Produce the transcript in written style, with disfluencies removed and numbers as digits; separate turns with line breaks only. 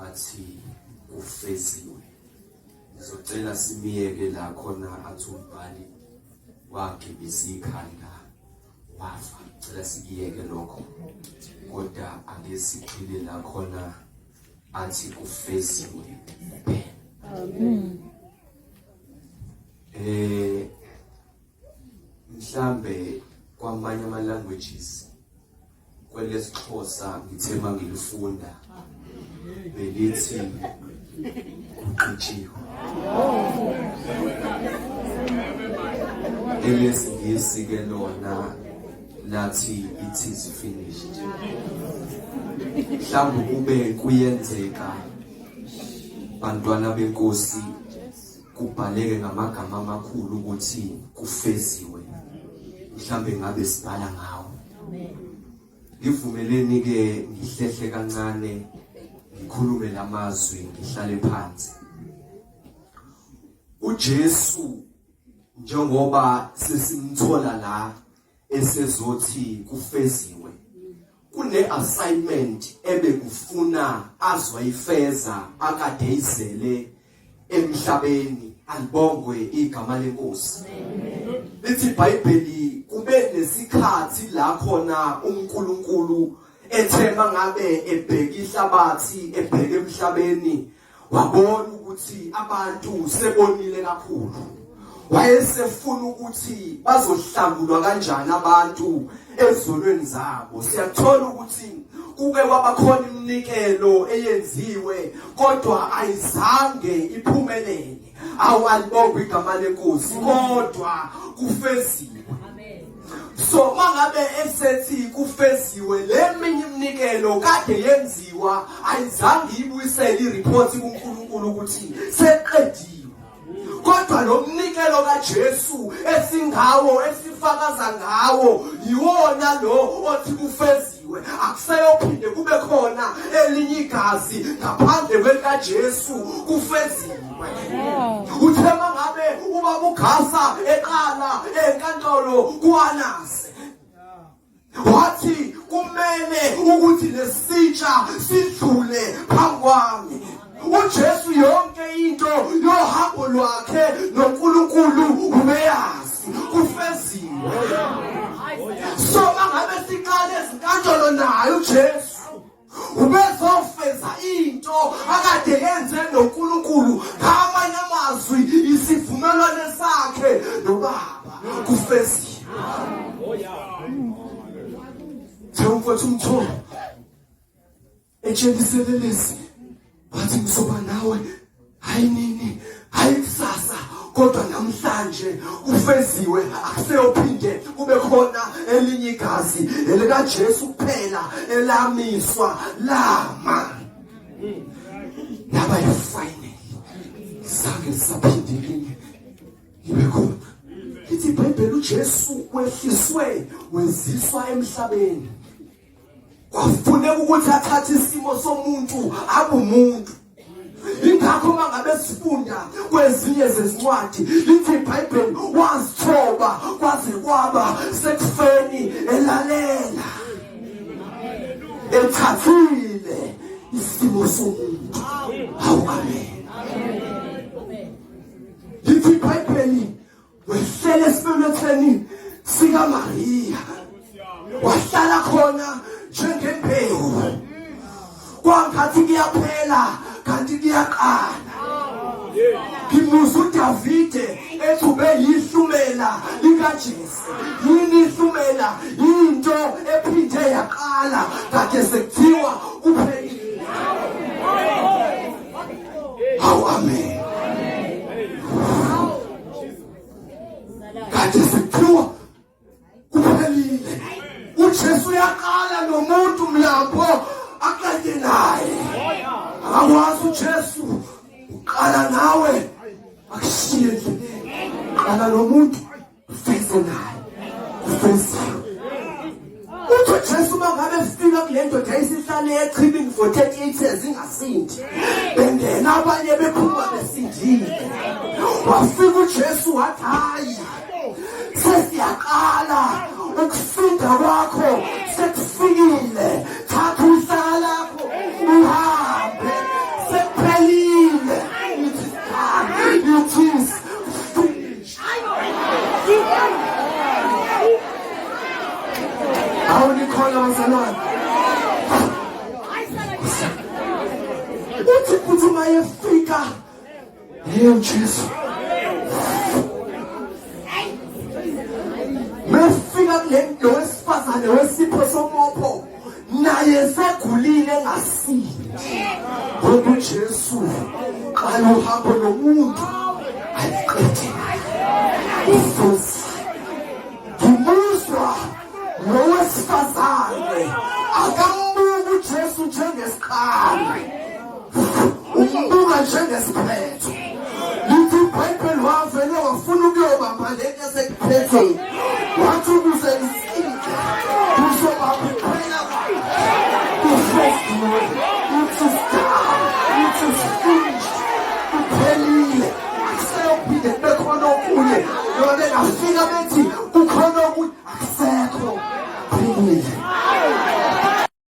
athi ufeziwe. Ngizocela simiyeke la khona athi umbhali wagebisa ikhanda wafa. Ngicela sikiyeke lokho. Kodwa ake siphile la khona athi ufeziwe. Amen. Mhlambe kwamanye ama languages kwelesixhosa ngithe mangilifunda belithi kuqitshiwe. Elesingisi ke lona lathi it is finished. Mhlawumbe kube kuyenzeka bantwana benkosi kubhaleke ngamagama amakhulu ukuthi kufeziwe. Mhlambe ngabe sibhala ngawo. Ngivumeleni ke ngihlehle kancane ngikhulume lamazwi ngihlale phansi. uJesu njengoba sesimthola la esezothi kufeziwe, kune assignment ebekufuna azoyifeza akade izele emhlabeni. Alibongwe igama lenkosi. Lithi iBhayibheli kube nesikhathi la khona uNkulunkulu ethema ngabe ebheka ihlabathi ebheka emhlabeni wabona ukuthi abantu sebonile kakhulu. Wayesefuna ukuthi bazohlambulwa kanjani abantu ezonweni zabo. Siyathola ukuthi kuke kwabakhona iminikelo eyenziwe kodwa ayizange iphumelele. Awalibonga igama lenkosi kodwa kufeziwe. So mangabe esethi kufeziwe leminye iminikelo kade yenziwa ayizange ibuyisele ireport kuNkulunkulu ukuthi seqediwe. Kodwa lo mnikelo kaJesu esingawo esifakaza ngawo yiwona lo othi kufeziwe. Akuseyophinde kube khona elinye igazi ngaphandle kwekaJesu kufeziwe. Uthema ngabe ubaba uGasa eqala enkantolo kuAnasi wathi kumele ukuthi lesitsha sidlule phambi kwami. uJesu yonke into yohambo lwakhe noNkulunkulu ubeyazi kufeziwe. So mangabe siqale izinkantolo nayo uJesu ubezofeza into akade yenze noNkulunkulu. Ngamanye amazwi isivumelwano sakhe noBaba kufeziwe. Mfowethu umthola etshengiselelezi wathi ngizoba nawe hayi nini hayi kusasa kodwa namhlanje ufeziwe. Akuseyophinde kube khona elinye igazi elikaJesu kuphela elamiswa lama naba yifinally sange saphinde linye ibe khona. Lithi iBhayibheli uJesu wehliswe weziswa emhlabeni. Kwafuneka ukuthi athathe isimo somuntu abumuntu. Ingakho mangabe sifunda kwezinye zezincwadi lithi iBhayibheli wazithoba kwaze kwaba sekufeni elalela ethathile isimo somuntu. Amen. Lithi iBhayibheli wehlele esibelethweni sika Maria wahlala khona njengembewu. Kwangathi kuyaphela kanti kuyaqala. Ngimusa uDavide ethube yihlumela likaJesu. Yini ihlumela? Into ephinde yaqala kade sekuthiwa kuphelile. Amen. Kade sekuthiwa kuphelile. uJesu uyaqala nomuntu mlambo akade naye. Akwazi uJesu uqala nawe akushiye endleleni. Qala nomuntu ufeze naye ufeziwe. uJesu mangabe efika kule ndoda ayisihlale echibini for 38 years ingasindi bengena abanye bephuma besindile. Wafika uJesu wathi hayi sesiyaqala ukusinda kwakho sekufikile. Thatha uhlala lakho uhambe uthi futhi mayefika Jesu mefika kule wesifazane wesipho somopho naye segulile engasili ngoba uJesu qala uhambo nomuntu ayiqede ufuthi ngimuzwa lo wesifazane akambuka uJesu njengesikhali umbuka njengesiphetho lithi iBhayibheli wavele wafuna ukuyobamba lento yasekuphethe wathi ukuze isinke uzobamba iqhela uphelile akuseyophinde bekhona okunye noma bengafika bethi kukhona okunye akusekho phelile